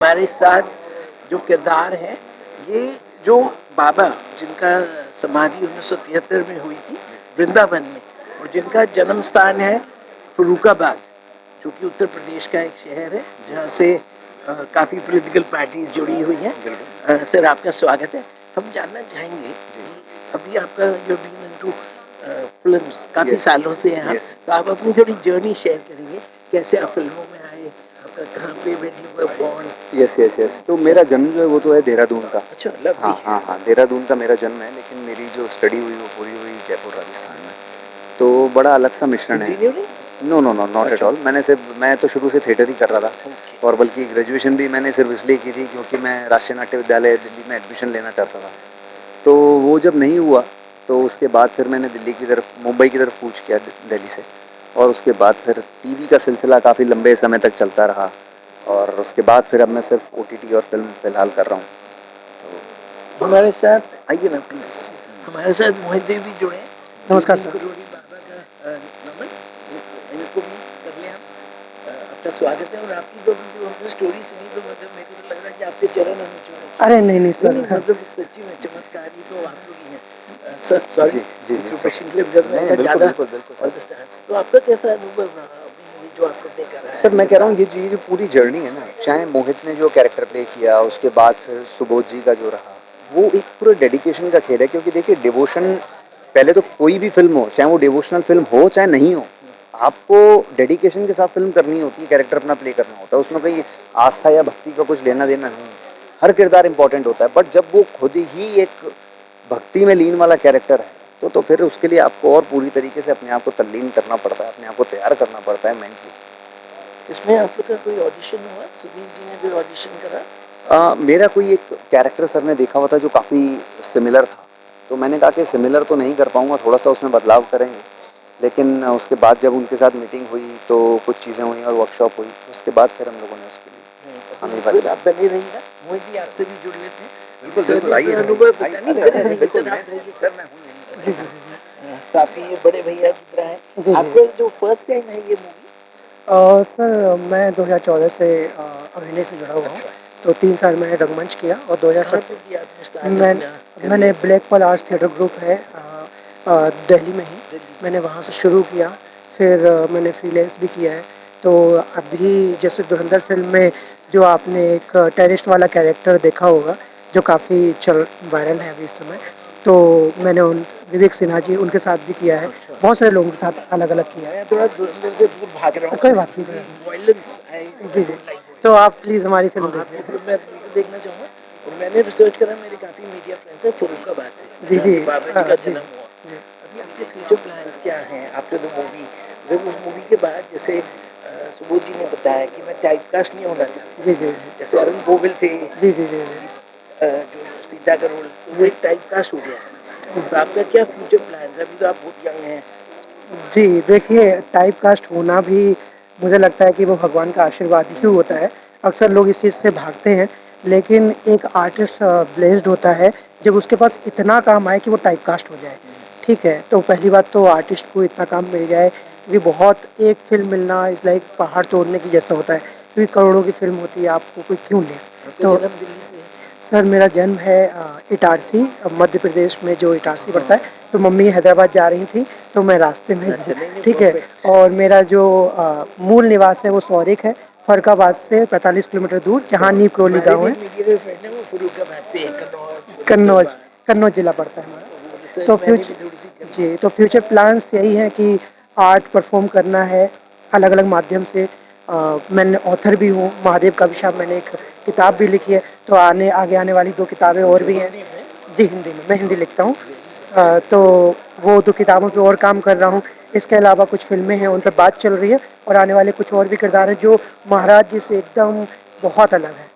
हमारे साथ जो किरदार है, ये जो बाबा जिनका समाधि 1973 में हुई थी वृंदावन में, और जिनका जन्म स्थान है फरुखाबाद, जो कि उत्तर प्रदेश का एक शहर है जहाँ से काफ़ी पॉलिटिकल पार्टीज जुड़ी हुई हैं। सर, आपका स्वागत है। हम जानना चाहेंगे कि अभी आपका जो बीन इनटू फिल्म्स काफ़ी सालों से हैं, तो आप अपनी थोड़ी जर्नी शेयर करेंगे, कैसे आप फिल्मों में आए, आपका कहाँ पे when you were born? Yes. तो मेरा जन्म जो है वो तो है देहरादून का। अच्छा, lovely। हाँ, देहरादून का मेरा जन्म है, लेकिन मेरी जो स्टडी हुई वो पूरी हुई जयपुर राजस्थान में। तो बड़ा अलग सा मिश्रण है। No not at all. मैं तो शुरू से थिएटर ही कर रहा था, और बल्कि ग्रेजुएशन भी मैंने सिर्फ इसलिए की थी क्योंकि मैं राष्ट्रीय नाट्य विद्यालय दिल्ली में एडमिशन लेना चाहता था। तो वो जब नहीं हुआ तो उसके बाद फिर मैंने दिल्ली की तरफ, मुंबई की तरफ कूच किया दिल्ली से, और उसके बाद फिर टीवी का सिलसिला काफ़ी लंबे समय तक चलता रहा, और उसके बाद फिर अब मैं सिर्फ ओटीटी और फिल्म फिलहाल कर रहा हूँ। तो हमारे साथ आइए ना प्लीज, हमारे साथ मोहित जी भी जुड़े हैं। नमस्कार सर। बाबा का नमन, इनको भी कर लिया हम। आपका स्वागत है। और आपकी जो हमने स्टोरी सुनी तो मतलब मेरे को तो लग रहा है कि आपके चरण हमें छूने। अरे नहीं सर, मतलब सच्ची में चमत्कारी तो आप लोग ही हैं सर। सॉरी जी ज़्यादा। तो आपका कैसा अनुभव रहा जो आप लोग ने करा? सर, मैं कह रहा हूँ ये जो पूरी जर्नी है ना, चाहे मोहित ने जो कैरेक्टर प्ले किया, उसके बाद फिर सुबोध जी का जो रहा, वो एक पूरे डेडिकेशन का खेल है। क्योंकि देखिए, डिवोशन, पहले तो कोई भी फिल्म हो, चाहे वो डिवोशनल फिल्म हो चाहे नहीं हो, आपको डेडिकेशन के साथ फिल्म करनी होती है, कैरेक्टर अपना प्ले करना होता है। उसमें कोई आस्था या भक्ति का कुछ लेना देना नहीं है। हर किरदार इंपॉर्टेंट होता है, बट जब वो खुद ही एक भक्ति में लीन वाला कैरेक्टर है तो फिर उसके लिए आपको और पूरी तरीके से अपने आप को तल्लीन करना पड़ता है, अपने आप को तैयार करना पड़ता है मेंटली। इसमें आप लोग का कोई ऑडिशन हुआ? सुधीर जी ने कोई ऑडिशन करा? मेरा कोई एक कैरेक्टर सर ने देखा हुआ था जो काफ़ी सिमिलर था, तो मैंने कहा कि सिमिलर तो नहीं कर पाऊँगा, थोड़ा सा उसमें बदलाव करेंगे। लेकिन उसके बाद जब उनके साथ मीटिंग हुई तो कुछ चीज़ें हुई और वर्कशॉप हुई, उसके बाद फिर हम लोगों ने उसके लिए आप बने रहिएगा। मोहित जी आपसे भी जुड़ लेते हैं। काफ़ी बड़े भैया की तरह है। आपका जो फर्स्ट टाइम है ये मूवी? सर मैं 2014 से अभिनय से जुड़ा हुआ हूँ। तो 3 साल मैंने रंगमंच किया, और 2007 मैंने black pearl arts theatre group है दिल्ली में ही, मैंने वहाँ से शुरू किया। फिर मैंने फ्रीलांस भी किया है। तो अभी जैसे धुरंधर फिल्म में जो आपने एक टेररिस्ट वाला कैरेक्टर देखा होगा जो काफ़ी वायरल है अभी इस समय, तो मैंने उन विवेक सिन्हा जी उनके साथ भी किया है। बहुत सारे लोगों के साथ अलग अलग किया है। थोड़ा धुरंधर से दूर भाग रहा हूँ। कोई बात नहीं। जी, तो आप प्लीज़ हमारी फिल्म देखिए। मैं देखना चाहूँगा। और मैंने रिसर्च करा, मेरे काफ़ी मीडिया फ्रेंड्स हैं फरुखाबाद से। जी बाबा जी का जन्म हुआ। अभी आपके फ्यूचर प्लान्स क्या हैं आफ्टर द मूवी? इस मूवी के बाद जैसे सुबोध जी ने बताया कि मैं टाइपकास्ट नहीं होना चाहता। जी। जैसे अरुण गोविल थे। जी। जो सीता का रोल, वो एक टाइपकास्ट हो गया है। तो आपका क्या फ्यूचर प्लान्स? अभी तो आप बहुत यंग हैं। जी, देखिए, टाइपकास्ट होना भी मुझे लगता है कि वो भगवान का आशीर्वाद ही होता है। अक्सर लोग इस चीज़ से भागते हैं, लेकिन एक आर्टिस्ट ब्लेस्ड होता है जब उसके पास इतना काम आए कि वो टाइपकास्ट हो जाए। ठीक है, तो पहली बात तो आर्टिस्ट को इतना काम मिल जाए, क्योंकि बहुत एक फ़िल्म मिलना इज़ लाइक पहाड़ तोड़ने की जैसा होता है, क्योंकि करोड़ों की फ़िल्म होती है, आपको कोई क्यों ले। तो सर मेरा जन्म है इटारसी, मध्य प्रदेश में जो इटारसी पड़ता है। तो मम्मी हैदराबाद जा रही थी तो मैं रास्ते में, ठीक है। और मेरा जो मूल निवास है वो सौरिक है, फरुखाबाद से 45 किलोमीटर दूर, जहाँ नीव क्रोली गाँव है। कन्नौज जिला पड़ता है हमारा। तो फ्यूचर प्लान्स यही है कि आर्ट परफॉर्म करना है अलग अलग माध्यम से। मैंने ऑथर भी हूँ, महादेव का अभिशाप, मैंने एक किताब भी लिखी है। तो आगे आने वाली 2 किताबें और भी हैं। जी, हिंदी में, मैं हिंदी लिखता हूँ। तो वो 2 किताबों पे और काम कर रहा हूँ। इसके अलावा कुछ फिल्में हैं, उन पर बात चल रही है, और आने वाले कुछ और भी किरदार हैं जो महाराज जी से एकदम बहुत अलग है।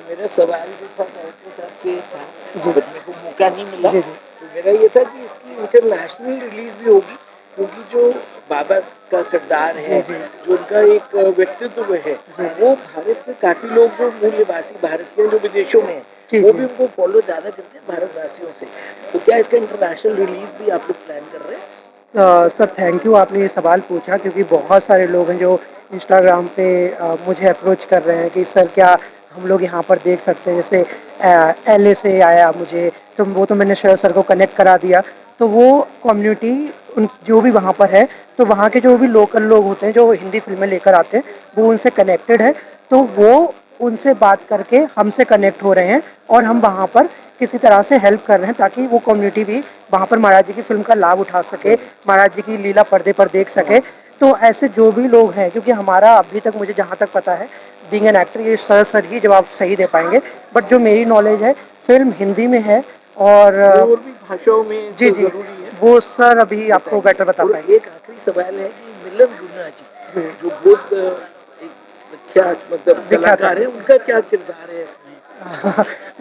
मेरा सवाल जो था डायरेक्टर साहब से था, बट मेरे को मौका नहीं मिला। तो मेरा ये था कि इसकी इंटरनेशनल रिलीज भी होगी, क्योंकि जो बाबा का किरदार है, जो उनका एक व्यक्तित्व है, वो भारत के काफ़ी लोग जो मूल निवासी भारत के जो विदेशों में हैं, वो भी उनको फॉलो ज़्यादा करते हैं भारतवासियों से। तो क्या इसका इंटरनेशनल रिलीज भी आप लोग प्लान कर रहे हैं? सर थैंक यू, आपने ये सवाल पूछा, क्योंकि बहुत सारे लोग हैं जो इंस्टाग्राम पे मुझे अप्रोच कर रहे हैं कि सर क्या हम लोग यहाँ पर देख सकते हैं। जैसे LA से आया मुझे, तो वो तो मैंने शरद सर को कनेक्ट करा दिया। तो वो कम्युनिटी उन जो भी वहाँ पर है, तो वहाँ के जो भी लोकल लोग होते हैं जो हिंदी फिल्में लेकर आते हैं, वो उनसे कनेक्टेड है। तो वो उनसे बात करके हमसे कनेक्ट हो रहे हैं और हम वहाँ पर किसी तरह से हेल्प कर रहे हैं ताकि वो कम्युनिटी भी वहाँ पर महाराज जी की फिल्म का लाभ उठा सके, महाराज जी की लीला पर्दे पर देख सके। तो ऐसे जो भी लोग हैं, क्योंकि हमारा अभी तक मुझे जहाँ तक पता है, बीइंग एन एक्टर, ये सर ही जवाब सही दे पाएंगे, बट जो मेरी नॉलेज है फिल्म हिंदी में है और और भी भाषाओं में जी तो जी, जरूरी है। वो सर अभी आपको बेटर बता और पाएंगे। एक आखिरी सवाल है कि मिलन गुना जी जी। जो बहुत एक विख्यात मतलब विख्यात कलाकार है, उनका क्या किरदार है इसमें?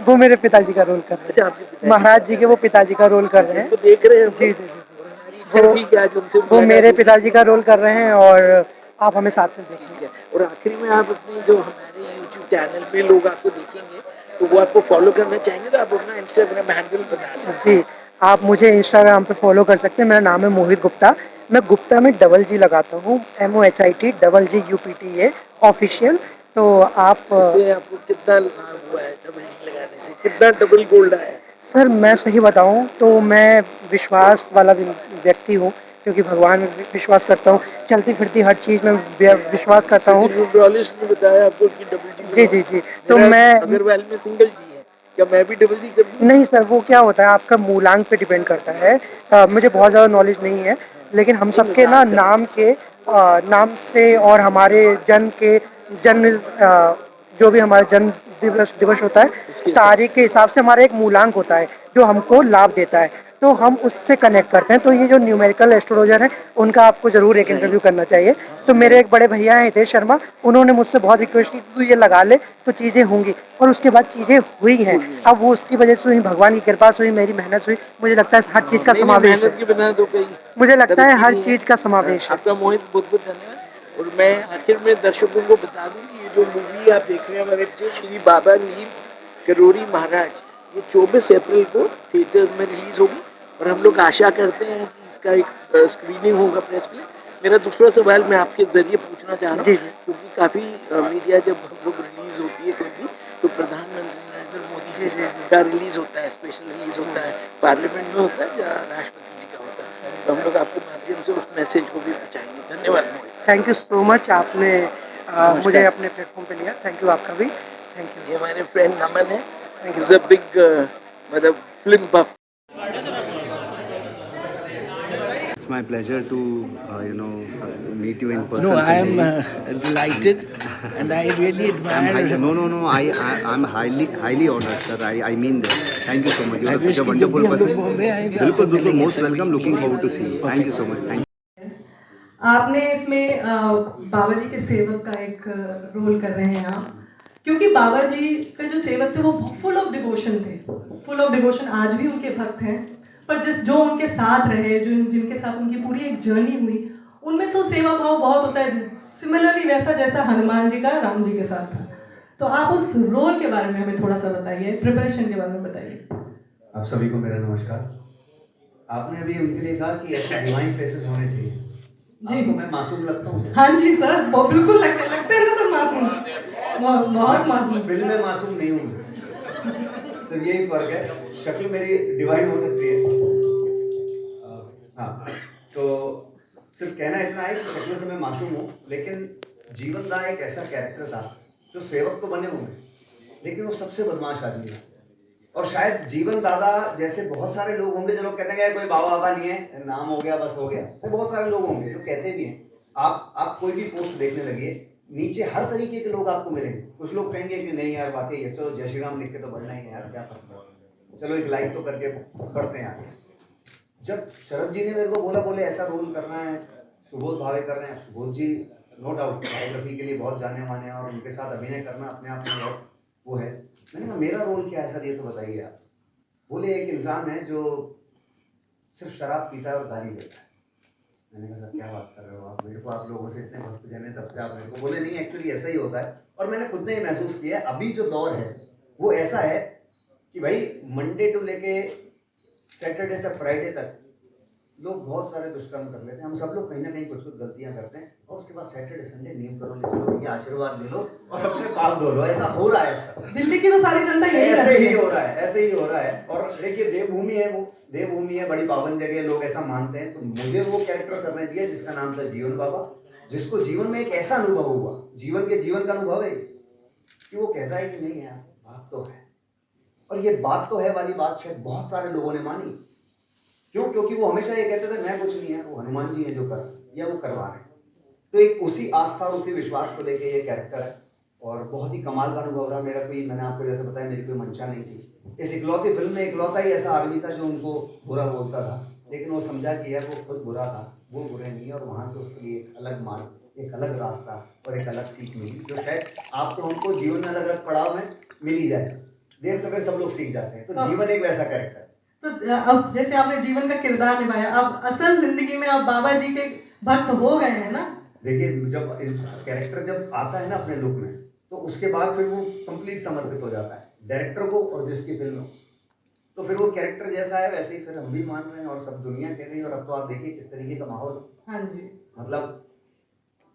वो मेरे पिताजी का रोल कर रहे अच्छा, हैं, आपके पिताजी महाराज जी के वो पिताजी का रोल कर रहे हैं। तो देख रहे हैं हम जी लोग। जी जी जी। और हमारी इच्छा थी कि आज उनसे वो मुलाकात मेरे होगी। पिताजी का रोल कर रहे हैं और आप हमें साथ में देखेंगे। ठीक है। और आखिरी में आप अपनी जो हमारे YouTube चैनल पे लोग आपको देखेंगे तो वो आपको फॉलो करना चाहेंगे, तो आप अपना इंस्टाग्राम हैंडल बता सकते हैं। जी, आप मुझे इंस्टाग्राम पे फॉलो कर सकते हैं। मेरा नाम है मोहित गुप्ता। मैं गुप्ता में डबल जी लगाता हूँ, MOHIT double G UPTA official. तो आप इससे आपको कितना लाभ हुआ है डबल जी लगाने से? कितना डबल गोल्ड आया है? सर मैं सही बताऊँ तो मैं विश्वास वाला व्यक्ति हूँ, क्योंकि भगवान में विश्वास करता हूँ, चलती फिरती हर चीज़ में विश्वास करता हूँ। न्यूट्रॉलिस्ट ने बताया आपको कि डबल जी जी जी जी। तो मेरा मैं अग्रवाल में सिंगल जी है, क्या मैं भी डबल जी कर दूं? नहीं सर, वो क्या होता है आपका मूलांक पे डिपेंड करता है। मुझे बहुत ज़्यादा नॉलेज नहीं है, लेकिन हम सबके ना नाम के नाम से और हमारे जन्म के जन्म जो भी हमारा जन्म दिवस दिवस होता है, तारीख के हिसाब से हमारा एक मूलांक होता है जो हमको लाभ देता है। तो हम उससे कनेक्ट करते हैं। तो ये जो न्यूमेरिकल एस्ट्रोलॉजर है, उनका आपको जरूर एक इंटरव्यू करना चाहिए। तो मेरे एक बड़े भैया हैं हितेश शर्मा, उन्होंने मुझसे बहुत रिक्वेस्ट की तू ये लगा ले तो चीज़ें होंगी, और उसके बाद चीज़ें हुई हैं। अब वो उसकी वजह से हुई, भगवान की कृपा से हुई, मेरी मेहनत से हुई। मुझे लगता है हर चीज़ का नहीं, समावेश मेहनत है। के बिना तो कहीं मुझे लगता है तरक्की हर नहीं चीज़ का समावेश है। आपका मोहित बहुत बहुत धन्यवाद। और मैं आखिर में दर्शकों को बता दूं कि ये जो मूवी आप देख रहे हैं हमारे से श्री बाबा नीम करोड़ी महाराज, ये 24 अप्रैल को थिएटर्स में रिलीज होगी और हम लोग आशा करते हैं कि इसका एक स्क्रीनिंग होगा प्रेस में। मेरा दूसरा सवाल मैं आपके जरिए पूछना चाह रहा जी हूँ, जी। क्योंकि काफ़ी मीडिया जब हम लोग रिलीज होती है कोई भी, तो प्रधानमंत्री नरेंद्र मोदी जी का रिलीज होता है, स्पेशल रिलीज होता है, पार्लियामेंट में होता है या राष्ट्रपति जी का होता है, तो हम लोग आपके माध्यम से उस मैसेज को भी पहुँचाएंगे। धन्यवाद मोहित। थैंक यू सो मच, आपने मुझे अपने प्लेटफॉर्म पे लिया। थैंक यू आपका भी, थैंक ये यू। हमारे फ्रेंड नमन है, Thank you. Is a big मतलब film buff. It's my pleasure to meet you in person. No, I am Sanjay. delighted and I really I'm highly, admire. no. I'm highly honored, sir. I mean that. Thank you so much. You I are such wish a कि जब भी wonderful हम लोग person. Bombay आए तो आपसे बिल्कुल बिल्कुल मिलेंगे most सभी welcome. Looking meet forward to see you. Thank you so much. Thank you. आपने इसमें बाबा जी के सेवक का एक रोल कर रहे हैं आप, क्योंकि बाबा जी का जो सेवक थे वो फुल ऑफ डिवोशन थे, फुल ऑफ डिवोशन, आज भी उनके भक्त हैं। पर जो उनके साथ रहे, जिनके साथ उनकी पूरी एक जर्नी हुई, उनमें से सेवा भाव बहुत होता है, सिमिलरली वैसा जैसा हनुमान जी का राम जी के साथ था। तो आप उस रोल के बारे में हमें थोड़ा सा बताइए, प्रिपरेशन के बारे में बताइए। आप सभी को मेरा नमस्कार। आपने अभी उनके लिए कहा कि ऐसे डिवाइन फेसेस होने चाहिए जी। आपको मैं मासूम लगता हूँ? हाँ जी सर, वो बिल्कुल लगते हैं ना सर मासूम, बहुत मासूम। फिल्म में मासूम नहीं हूँ मैं, सिर्फ यही फर्क है, शक्ल मेरी डिवाइन हो सकती है। हाँ, तो सिर्फ कहना इतना है कि शक्ल से मैं मासूम हूँ, लेकिन जीवन दा एक ऐसा कैरेक्टर था जो सेवक तो बने होंगे लेकिन वो सबसे बदमाश आदमी है। और शायद जीवन दादा जैसे बहुत सारे लोग होंगे जो लोग कहते हैं कोई बाबा बाबा नहीं है, नाम हो गया बस हो गया, ऐसे बहुत सारे लोग होंगे जो कहते भी हैं। आप कोई भी पोस्ट देखने लगिए, नीचे हर तरीके के लोग आपको मिलेंगे। कुछ लोग कहेंगे कि नहीं यार वाकई है, चलो जय श्री राम लिख के तो बढ़ना ही है यार, क्या फर्क पड़ता है, चलो एक लाइक तो करके बढ़ते हैं आगे। जब शरद जी ने मेरे को बोले ऐसा रोल करना है, सुबोध भावे कर रहे हैं, सुबोध जी नो डाउट बायोग्राफी के लिए बहुत जाने माने हैं और उनके साथ अभिनय करना अपने आप में बहुत वो है। मैंने कहा मेरा रोल क्या है सर, ये तो बताइए आप। बोले एक इंसान है जो सिर्फ शराब पीता है और गाली देता है। मैंने कहा सर क्या बात कर रहे हो आप, मेरे को आप लोगों से इतने भक्त जने सबसे आप मेरे को। बोले नहीं एक्चुअली ऐसा ही होता है, और मैंने खुद ने ही महसूस किया है। अभी जो दौर है वो ऐसा है कि भाई मंडे टू लेके सैटरडे तक, फ्राइडे तक लोग बहुत सारे दुष्कर्म कर लेते हैं, हम सब लोग कहीं ना कहीं कुछ कुछ गलतियां करते हैं और उसके बाद सैटरडे संडे नियम करो, ले चलो भैया आशीर्वाद ले लो और अपने पाप धो लो। ऐसा हो रहा है अक्सर, दिल्ली की तो सारी जनता यही ऐसे करती ही है। हो रहा है, ऐसे ही हो रहा है। और देखिए देवभूमि है, वो देवभूमि है, बड़ी पावन जगह है, लोग ऐसा मानते हैं। तो मुझे वो कैरेक्टर सर ने दिया जिसका नाम था जीवन बाबा, जिसको जीवन में एक ऐसा अनुभव हुआ, जीवन का अनुभव है कि वो कहता है कि नहीं यार बात तो है, और ये बात तो है वाली बात शायद बहुत सारे लोगों ने मानी। क्यों? क्योंकि वो हमेशा ये कहते थे मैं कुछ नहीं है, वो हनुमान जी हैं जो कर या वो करवा रहे हैं। तो एक उसी आस्था और उसी विश्वास को लेके ये कैरेक्टर है और बहुत ही कमाल का अनुभव रहा मेरा। कोई, मैंने आपको जैसे बताया, मेरी कोई मंशा नहीं थी। इस इकलौती फिल्म में इकलौता ही ऐसा आदमी था जो उनको बुरा बोलता था, लेकिन वो समझा कि यार वो खुद बुरा था, वो बुरे नहीं है, और वहाँ से उसके लिए एक अलग मार्ग, एक अलग रास्ता और एक अलग सीख मिली, जो शायद आपको हमको जीवन में अलग अलग पड़ाव में मिल ही जाए। देर सवेर सब लोग सीख जाते हैं, तो जीवन एक वैसा कैरेक्टर। तो अब जैसे आपने जीवन का किरदार निभाया, अब असल जिंदगी में आप बाबा जी के भक्त हो गए हैं ना? देखिए जब कैरेक्टर जब आता है ना अपने लुक में, तो उसके बाद फिर वो कंप्लीट समर्पित हो जाता है डायरेक्टर को और जिसकी फिल्म हो। तो फिर वो कैरेक्टर जैसा है वैसे ही फिर हम भी मान रहे हैं और सब दुनिया कह रही है। और अब तो आप देखिए किस तरीके का माहौल। हाँ जी। मतलब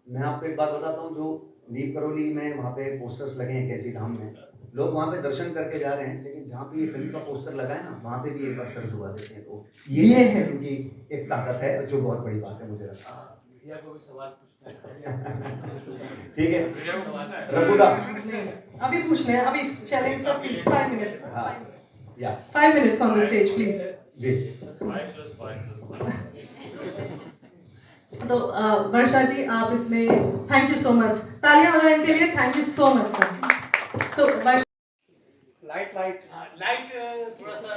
मैं आपको एक बात बताता हूँ, जो नीम करौली में वहाँ पे पोस्टर्स लगे हैं कैची धाम में, लोग वहाँ पे दर्शन करके जा रहे हैं, लेकिन जहाँ पे ये फिल्म का पोस्टर लगा है ना, वहाँ पे भी एक बार सर झुका देते हैं। तो ये है उनकी एक ताकत है, जो बहुत बड़ी बात है मुझे लगता है। ठीक है रघुदा, अभी पूछने हैं, अभी चैलेंज सर प्लीज 5 मिनट्स। हाँ या 5 minutes on the stage please. जी। तो वर्षा जी आप इसमें थैंक यू सो मच, तालियां बजाएं इनके लिए, thank you so much sir. तो वर्षा लाइट थोड़ा सा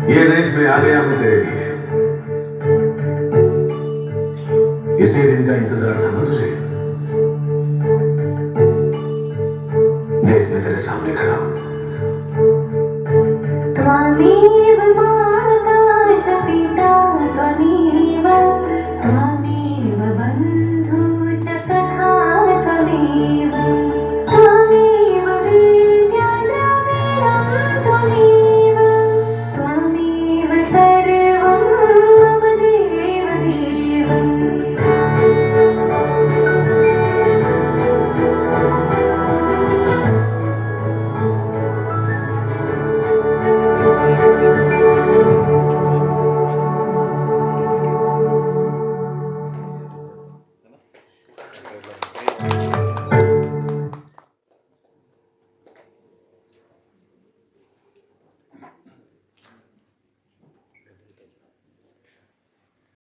ये देख मैं आ गया हूं तेरे लिए, इसी दिन का इंतजार था।